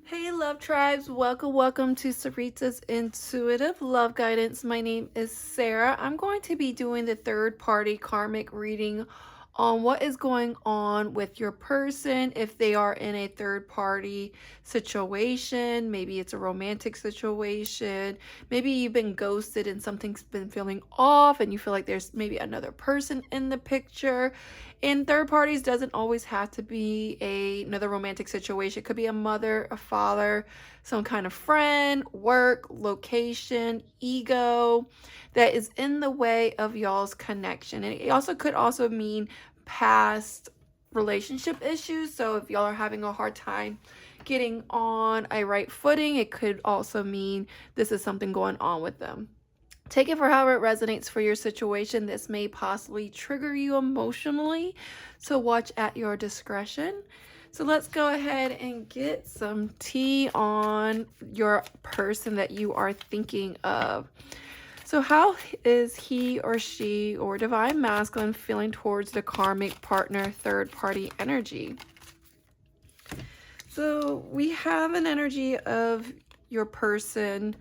Hey, love tribes, welcome to Sarita's Intuitive Love Guidance. My name is Sarah. I'm going to be doing the third party karmic reading on what is going on with your person if they are in a third party situation. Maybe it's a romantic situation. Maybe you've been ghosted and something's been feeling off and you feel like there's maybe another person in the picture. In third parties doesn't always have to be another romantic situation. It could be a mother, a father, some kind of friend, work, location, ego that is in the way of y'all's connection. And it also could also mean past relationship issues. So if y'all are having a hard time getting on a right footing, it could also mean this is something going on with them. Take it for however it resonates for your situation. This may possibly trigger you emotionally, so watch at your discretion. So let's go ahead and get some tea on your person that you are thinking of. So how is he or she or divine masculine feeling towards the karmic partner third party energy? So we have an energy of your person,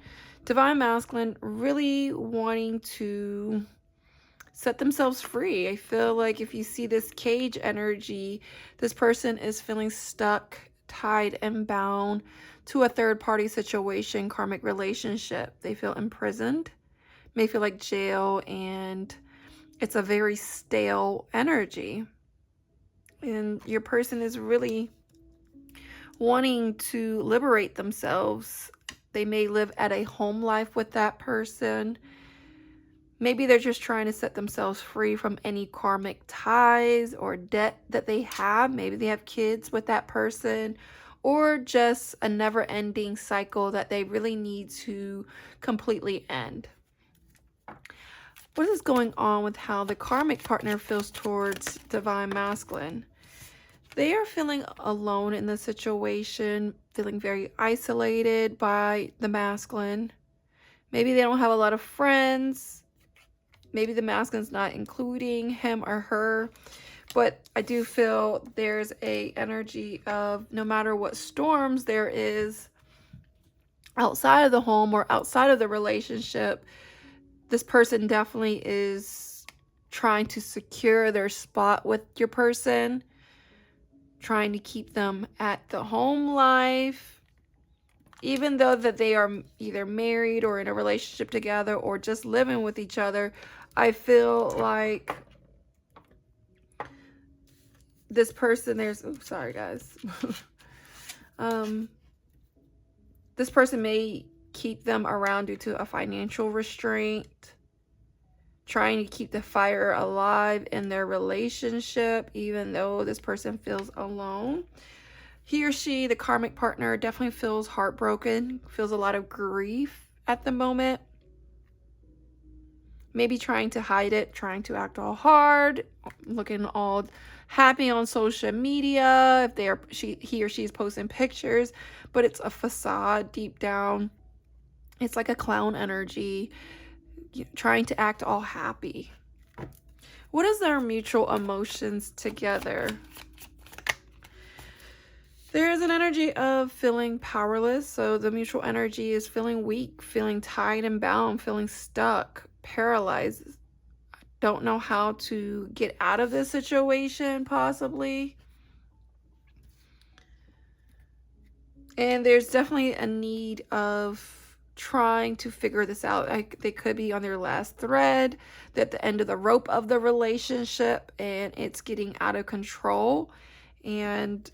divine masculine, really wanting to set themselves free. I feel like if you see this cage energy, this person is feeling stuck, tied, and bound to a third party situation, karmic relationship. They feel imprisoned, may feel like jail, and it's a very stale energy. And your person is really wanting to liberate themselves. They may live at a home life with that person. Maybe they're just trying to set themselves free from any karmic ties or debt that they have. Maybe they have kids with that person, or just a never-ending cycle that they really need to completely end. What is going on with how the karmic partner feels towards divine masculine? They are feeling alone in the situation, feeling very isolated by the masculine. Maybe they don't have a lot of friends. Maybe the masculine's not including him or her. But I do feel there's a energy of no matter what storms there is outside of the home or outside of the relationship, this person definitely is trying to secure their spot with your person, trying to keep them at the home life, even though that they are either married or in a relationship together or just living with each other. I feel like this person, sorry guys. This person may keep them around due to a financial restraint, trying to keep the fire alive in their relationship, even though this person feels alone. He or she, the karmic partner, definitely feels heartbroken, feels a lot of grief at the moment. Maybe trying to hide it, trying to act all hard, looking all happy on social media if he or she is posting pictures, but it's a facade deep down. It's like a clown energy, trying to act all happy. What is their mutual emotions together? There is an energy of feeling powerless. So the mutual energy is feeling weak, feeling tied and bound, feeling stuck, paralyzed. Don't know how to get out of this situation, possibly. And there's definitely a need of trying to figure this out. They could be on their last thread, at the end of the rope of the relationship, and it's getting out of control. And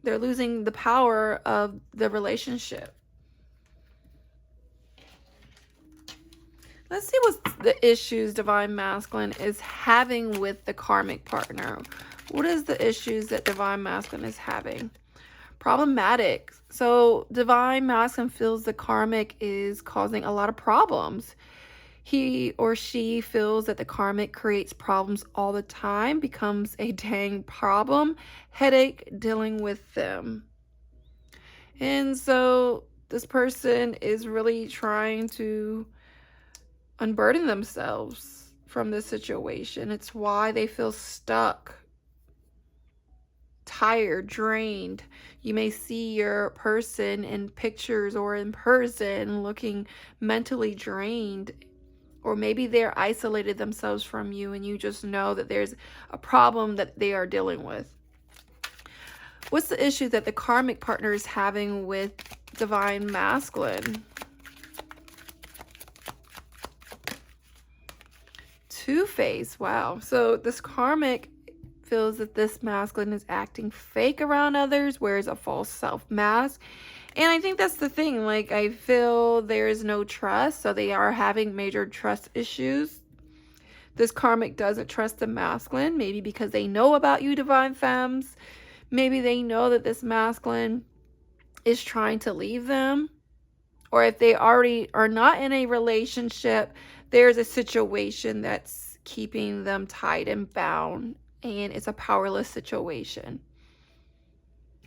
they're losing the power of the relationship. Let's see what the issues divine masculine is having with the karmic partner. What is the issues that divine masculine is having? Problematic. So divine masculine feels the karmic is causing a lot of problems. He or she feels that the karmic creates problems all the time, becomes a dang problem, headache dealing with them. And so this person is really trying to unburden themselves from this situation. It's why they feel stuck. tired, drained. You may see your person in pictures or in person looking mentally drained, or maybe they're isolated themselves from you and you just know that there's a problem that they are dealing with. What's the issue that the karmic partner is having with divine masculine? Two-Face. Wow. So this karmic feels that this masculine is acting fake around others, wears a false self mask. And I think that's the thing. Like, I feel there is no trust. So they are having major trust issues. This karmic doesn't trust the masculine, maybe because they know about you, divine femmes. Maybe they know that this masculine is trying to leave them. Or if they already are not in a relationship, there's a situation that's keeping them tied and bound. And it's a powerless situation.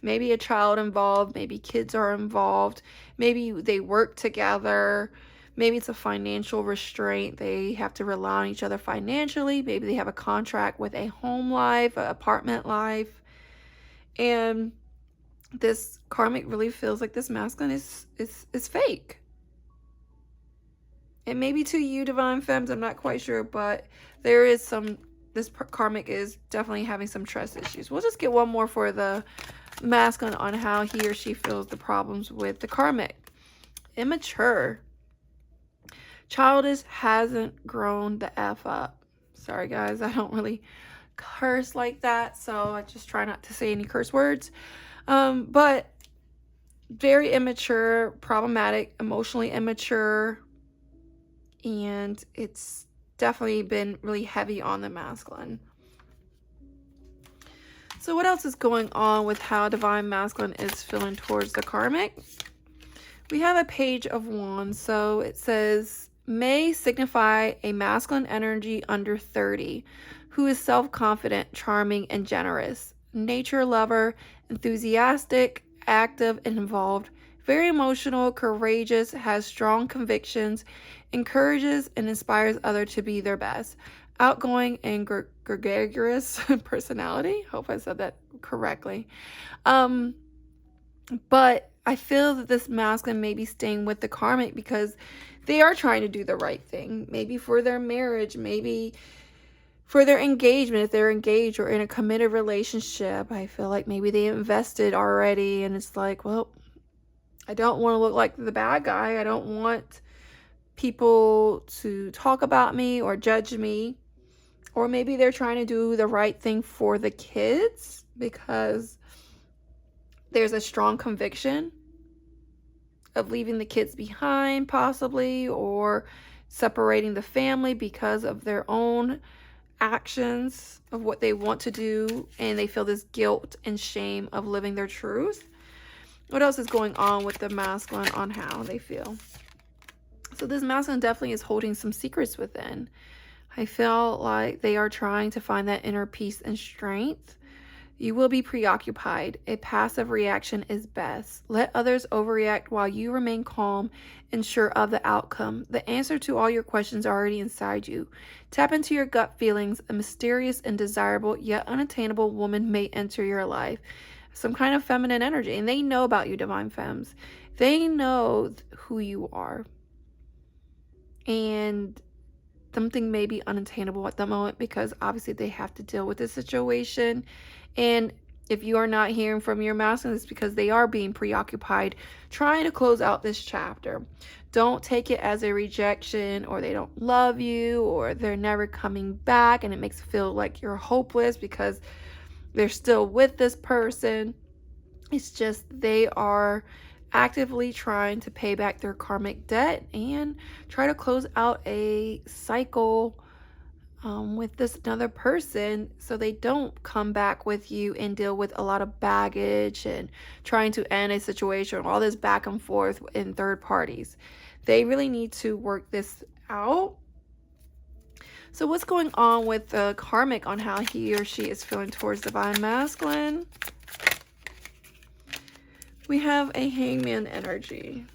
Maybe a child involved, maybe kids are involved, maybe they work together, maybe it's a financial restraint. They have to rely on each other financially. Maybe they have a contract with a home life, an apartment life. And this karmic really feels like this masculine is fake. And maybe to you, divine femmes, I'm not quite sure, but there is this karmic is definitely having some trust issues. We'll just get one more for the masculine on how he or she feels the problems with the karmic. Immature. Childish, hasn't grown the F up. Sorry guys, I don't really curse like that, so I just try not to say any curse words. But very immature, problematic, emotionally immature, and it's definitely been really heavy on the masculine. So what else is going on with how divine masculine is feeling towards the karmic? We have a Page of Wands. So it says, may signify a masculine energy under 30, who is self-confident, charming, and generous. Nature lover, enthusiastic, active, and involved. Very emotional, courageous, has strong convictions, encourages and inspires others to be their best. Outgoing and gregarious personality. Hope I said that correctly. But I feel that this masculine may be staying with the karmic because they are trying to do the right thing. Maybe for their marriage, maybe for their engagement, if they're engaged or in a committed relationship. I feel like maybe they invested already and it's like, well, I don't want to look like the bad guy. I don't want people to talk about me or judge me. Or maybe they're trying to do the right thing for the kids because there's a strong conviction of leaving the kids behind possibly, or separating the family because of their own actions of what they want to do, and they feel this guilt and shame of living their truth. What else is going on with the masculine on how they feel? So this masculine definitely is holding some secrets within. I feel like they are trying to find that inner peace and strength. You will be preoccupied. A passive reaction is best. Let others overreact while you remain calm and sure of the outcome. The answer to all your questions are already inside you. Tap into your gut feelings. A mysterious and desirable yet unattainable woman may enter your life. Some kind of feminine energy. And they know about you, divine femmes. They know who you are. And something may be unattainable at the moment because obviously they have to deal with the situation. And if you are not hearing from your masculine, it's because they are being preoccupied trying to close out this chapter. Don't take it as a rejection, or they don't love you, or they're never coming back and it makes it feel like you're hopeless because they're still with this person. It's just they are actively trying to pay back their karmic debt and try to close out a cycle with this another person, so they don't come back with you and deal with a lot of baggage and trying to end a situation, all this back and forth in third parties. They really need to work this out. So what's going on with the karmic on how he or she is feeling towards divine masculine? We have a Hangman energy.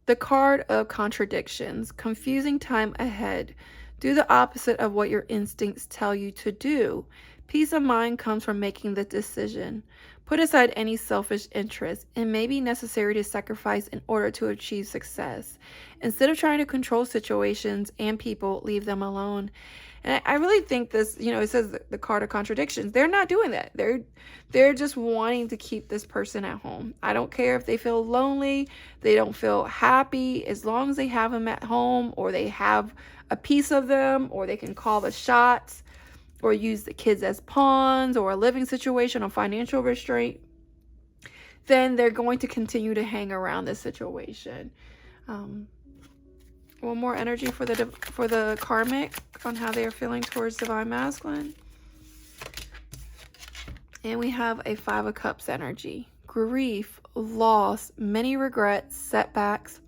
The card of contradictions. Confusing time ahead. Do the opposite of what your instincts tell you to do. Peace of mind comes from making the decision. Put aside any selfish interest. It may be necessary to sacrifice in order to achieve success. Instead of trying to control situations and people, leave them alone. And I really think this, it says the card of contradictions. They're not doing that. They're just wanting to keep this person at home. I don't care if they feel lonely, they don't feel happy, as long as they have them at home, or they have a piece of them, or they can call the shots, or use the kids as pawns, or a living situation, or financial restraint, then they're going to continue to hang around this situation. One more energy for the karmic on how they are feeling towards divine masculine. And we have a 5 of Cups energy. Grief, loss, many regrets, setbacks,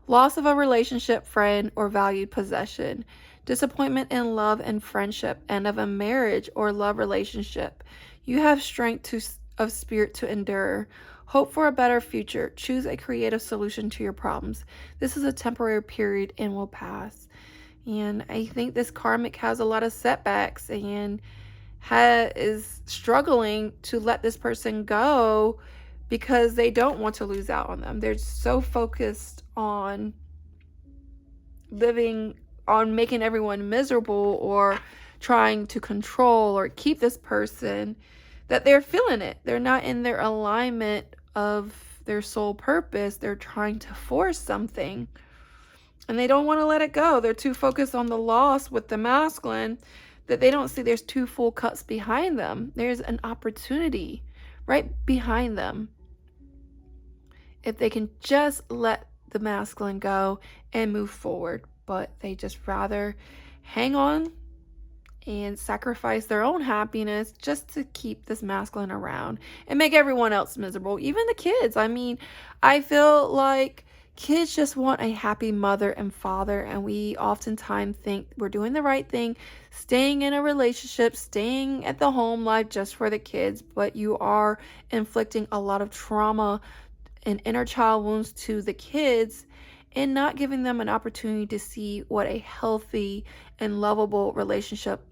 loss of a relationship, friend, or valued possession, disappointment in love and friendship, end of a marriage or love relationship. You have strength of spirit to endure. Hope for a better future. Choose a creative solution to your problems. This is a temporary period and will pass. And I think this karmic has a lot of setbacks and is struggling to let this person go because they don't want to lose out on them. They're so focused on making everyone miserable or trying to control or keep this person that they're feeling it. They're not in their alignment of their soul purpose. They're trying to force something and they don't want to let it go. They're too focused on the loss with the masculine that they don't see there's 2 full cups behind them. There's an opportunity right behind them. If they can just let the masculine go and move forward, but they just rather hang on and sacrifice their own happiness just to keep this masculine around and make everyone else miserable, even the kids. I mean, I feel like kids just want a happy mother and father, and we oftentimes think we're doing the right thing, staying in a relationship, staying at the home life just for the kids, but you are inflicting a lot of trauma and inner child wounds to the kids and not giving them an opportunity to see what a healthy and lovable relationship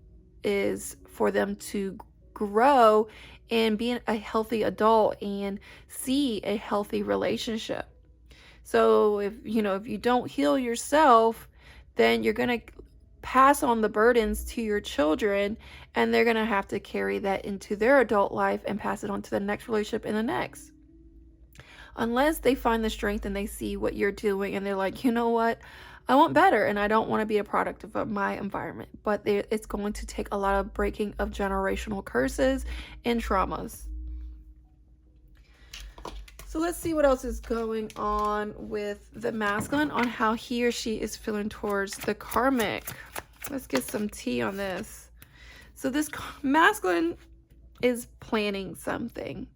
is for them to grow and be a healthy adult and see a healthy relationship. So if you don't heal yourself, then you're going to pass on the burdens to your children, and they're going to have to carry that into their adult life and pass it on to the next relationship and the next. Unless they find the strength and they see what you're doing and they're like, you know what, I want better and I don't want to be a product of my environment. But it's going to take a lot of breaking of generational curses and traumas. So let's see what else is going on with the masculine on how he or she is feeling towards the karmic. Let's get some tea on this. So this masculine is planning something.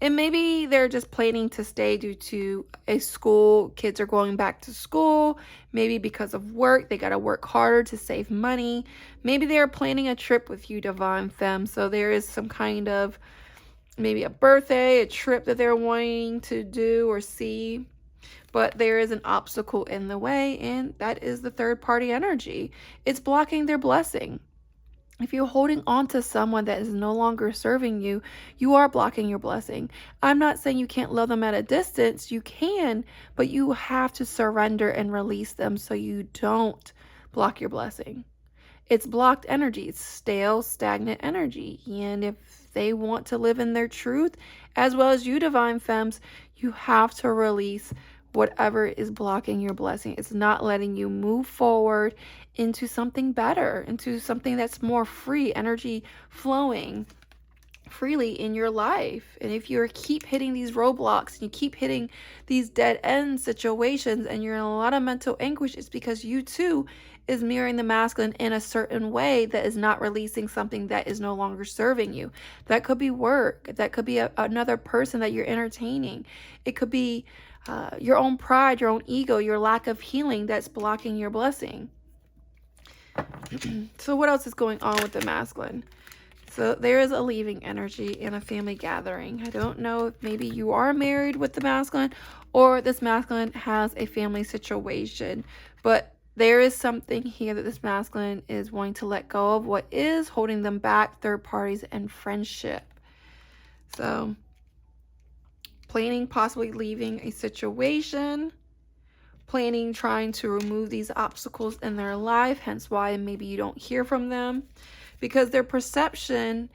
And maybe they're just planning to stay due to a school. Kids are going back to school. Maybe because of work, they got to work harder to save money. Maybe they're planning a trip with you, Divine Femme. So there is some kind of maybe a birthday, a trip that they're wanting to do or see. But there is an obstacle in the way, and that is the third party energy. It's blocking their blessing. If you're holding on to someone that is no longer serving you, you are blocking your blessing. I'm not saying you can't love them at a distance. You can, but you have to surrender and release them so you don't block your blessing. It's blocked energy. It's stale, stagnant energy. And if they want to live in their truth, as well as you, Divine Femmes, you have to release whatever is blocking your blessing. It's not letting you move forward into something better, into something that's more free, energy flowing freely in your life. And if you keep hitting these roadblocks and you keep hitting these dead end situations and you're in a lot of mental anguish, it's because you too is mirroring the masculine in a certain way that is not releasing something that is no longer serving you. That could be work. That could be another person that you're entertaining. It could be your own pride, your own ego, your lack of healing that's blocking your blessing. So what else is going on with the masculine? So there is a leaving energy in a family gathering. I don't know if maybe you are married with the masculine or this masculine has a family situation, but There is something here that this masculine is wanting to let go of. What is holding them back? Third parties and friendship. So, planning possibly leaving a situation. Planning trying to remove these obstacles in their life. Hence why maybe you don't hear from them. Because their perception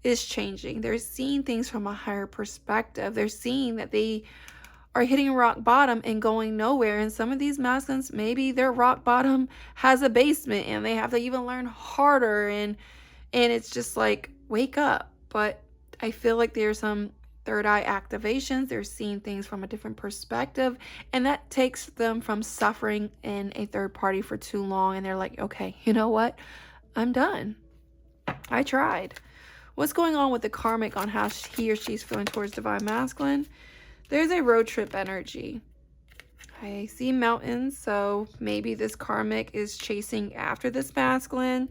is changing. They're seeing things from a higher perspective. They're seeing that they are hitting rock bottom and going nowhere. And some of these masculines, maybe their rock bottom has a basement and they have to even learn harder, and it's just like, wake up. But I feel like there's some third eye activations. They're seeing things from a different perspective, and that takes them from suffering in a third party for too long, and they're like, okay, you know what, I'm done, I tried. What's going on with the karmic on how he or she's feeling towards divine masculine? There's a road trip energy. I see mountains, so maybe this karmic is chasing after this masculine.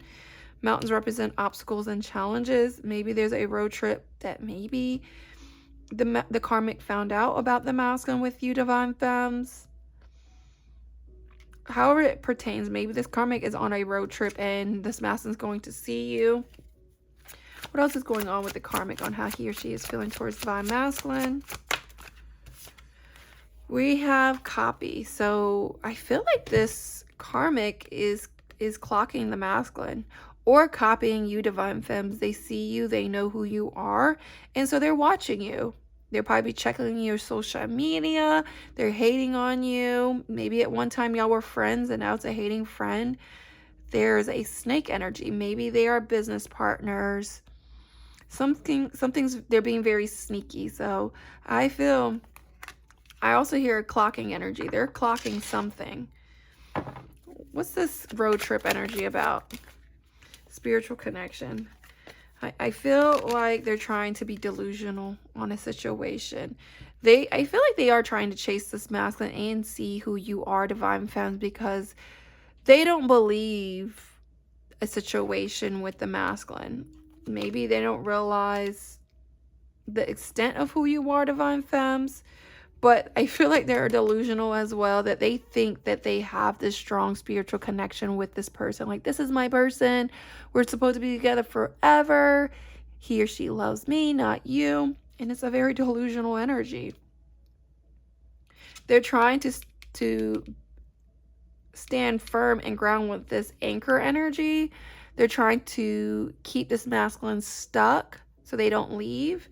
Mountains represent obstacles and challenges. Maybe there's a road trip that maybe the karmic found out about the masculine with you, divine femmes. However it pertains, maybe this karmic is on a road trip and this masculine is going to see you. What else is going on with the karmic on how he or she is feeling towards divine masculine? We have copy. So I feel like this karmic is clocking the masculine or copying you, divine femmes. They see you, they know who you are, and so they're watching you. They're probably checking your social media. They're hating on you. Maybe at one time y'all were friends and now it's a hating friend. There's a snake energy. Maybe they are business partners. Something's, they're being very sneaky. So I also hear a clocking energy. They're clocking something. What's this road trip energy about? Spiritual connection. I feel like they're trying to be delusional on a situation. I feel like they are trying to chase this masculine and see who you are, divine femmes, because they don't believe a situation with the masculine. Maybe they don't realize the extent of who you are, divine femmes. But I feel like they're delusional as well, that they think that they have this strong spiritual connection with this person. Like, this is my person. We're supposed to be together forever. He or she loves me, not you. And it's a very delusional energy. They're trying to stand firm and ground with this anchor energy. They're trying to keep this masculine stuck so they don't leave.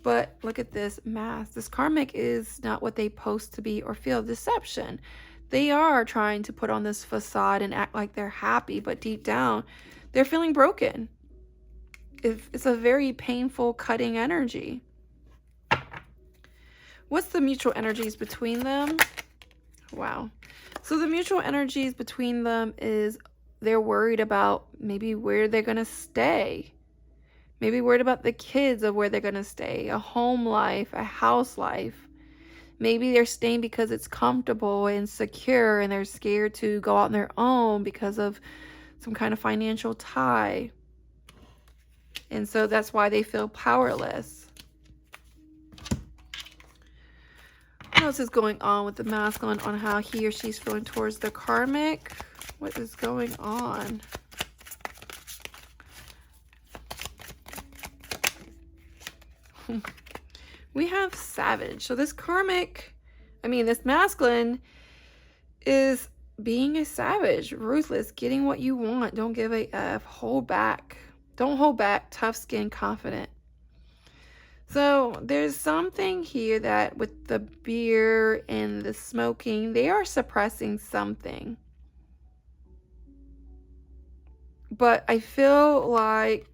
But look at this mask. This karmic is not what they post to be or feel. Deception. They are trying to put on this facade and act like they're happy, but deep down, they're feeling broken. It's a very painful, cutting energy. What's the mutual energies between them? Wow. So the mutual energies between them is they're worried about maybe where they're going to stay. Maybe worried about the kids of where they're going to stay, a home life, a house life. Maybe they're staying because it's comfortable and secure and they're scared to go out on their own because of some kind of financial tie. And so that's why they feel powerless. What else is going on with the masculine on how he or she's feeling towards the karmic? What is going on? We have savage. So this karmic, this masculine is being a savage, ruthless, getting what you want. Don't give a F. Hold back. Don't hold back. Tough skin, confident. So there's something here that with the beer and the smoking, they are suppressing something. But I feel like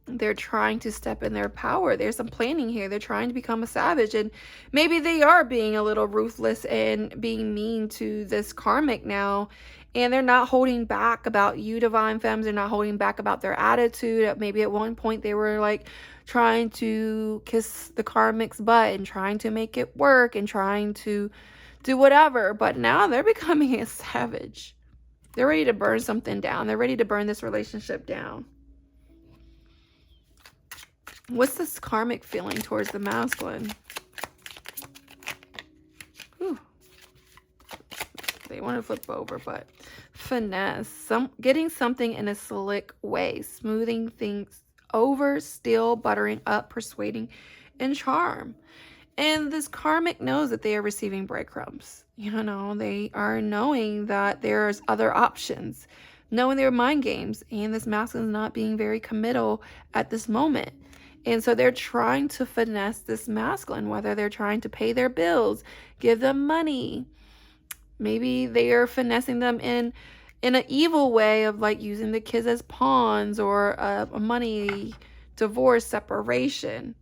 they're trying to step in their power. There's some planning here. They're trying to become a savage, and maybe they are being a little ruthless and being mean to this karmic now, and they're not holding back about you, divine femmes. They're not holding back about their attitude. Maybe at one point they were like trying to kiss the karmic's butt and trying to make it work and trying to do whatever, but now they're becoming a savage. They're ready to burn something down. They're ready to burn this relationship down. What's this karmic feeling towards the masculine? Whew. actually. I want to flip over, but finesse. Getting something in a slick way. Smoothing things over, still buttering up, persuading, and charm. And this karmic knows that they are receiving breadcrumbs. You know, they are knowing that there's other options, knowing their mind games, and this masculine is not being very committal at this moment. And so they're trying to finesse this masculine, whether they're trying to pay their bills, give them money. Maybe they are finessing them in an evil way of like using the kids as pawns, or a money, divorce, separation.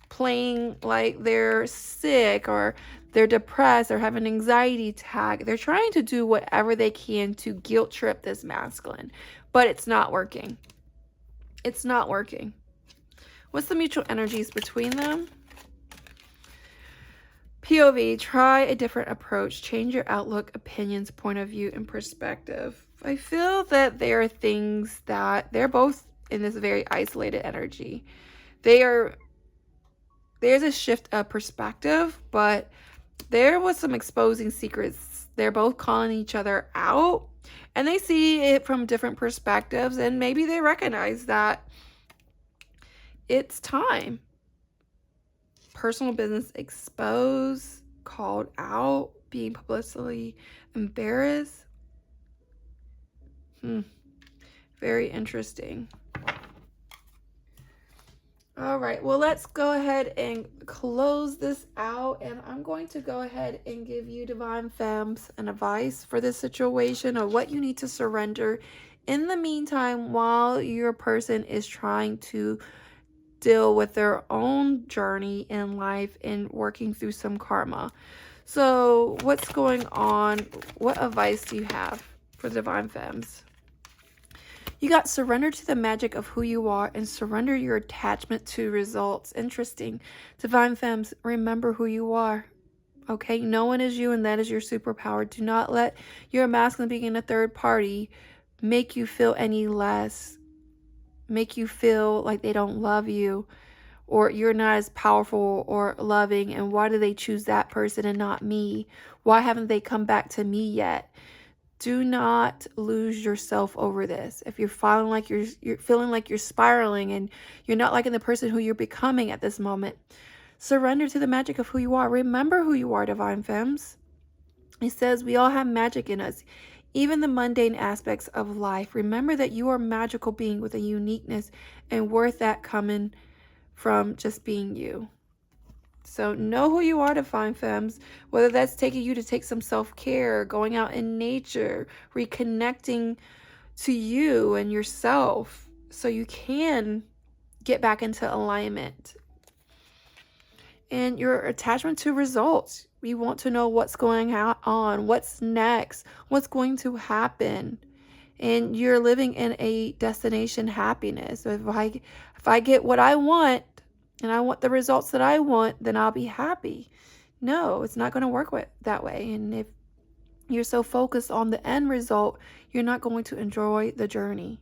Playing like they're sick or they're depressed or have an anxiety attack. They're trying to do whatever they can to guilt trip this masculine, but it's not working. It's not working. What's the mutual energies between them? POV, try a different approach. Change your outlook, opinions, point of view, and perspective. I feel that there are things that they're both in this very isolated energy. There's a shift of perspective, but there was some exposing secrets. They're both calling each other out, and they see it from different perspectives, and maybe they recognize that it's time. Personal business exposed, called out, being publicly embarrassed. Very interesting. All right, well, let's go ahead and close this out, and I'm going to go ahead and give you, Divine Femmes, an advice for this situation of what you need to surrender in the meantime while your person is trying to deal with their own journey in life and working through some karma. So what's going on? What advice do you have for Divine Femmes? You got surrender to the magic of who you are and surrender your attachment to results. Interesting. Divine Femmes, remember who you are. Okay? No one is you, and that is your superpower. Do not let your masculine being a third party make you feel any less. Make you feel like they don't love you, or you're not as powerful or loving. And why do they choose that person and not me? Why haven't they come back to me yet? Do not lose yourself over this. If you're feeling like you're spiraling and you're not liking the person who you're becoming at this moment, surrender to the magic of who you are. Remember who you are, Divine Femmes. It says we all have magic in us, even the mundane aspects of life. Remember that you are a magical being with a uniqueness and worth that coming from just being you. So know who you are, Divine Femmes, whether that's taking you to take some self-care, going out in nature, reconnecting to you and yourself so you can get back into alignment. And your attachment to results. We want to know what's going on, what's next, what's going to happen. And you're living in a destination happiness. So if I get what I want, and I want the results that I want, then I'll be happy. No, it's not going to work that way. And if you're so focused on the end result, you're not going to enjoy the journey.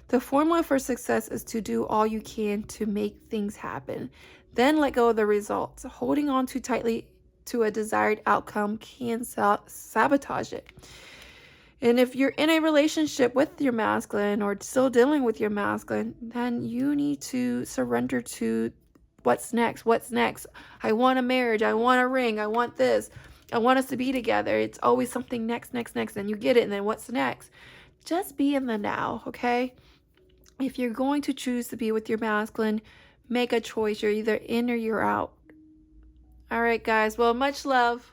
The formula for success is to do all you can to make things happen. Then let go of the results. Holding on too tightly to a desired outcome can sabotage it. And if you're in a relationship with your masculine or still dealing with your masculine, then you need to surrender to what's next. What's next? I want a marriage. I want a ring. I want this. I want us to be together. It's always something next. And you get it. And then what's next? Just be in the now, okay? If you're going to choose to be with your masculine, make a choice. You're either in or you're out. All right, guys. Well, much love.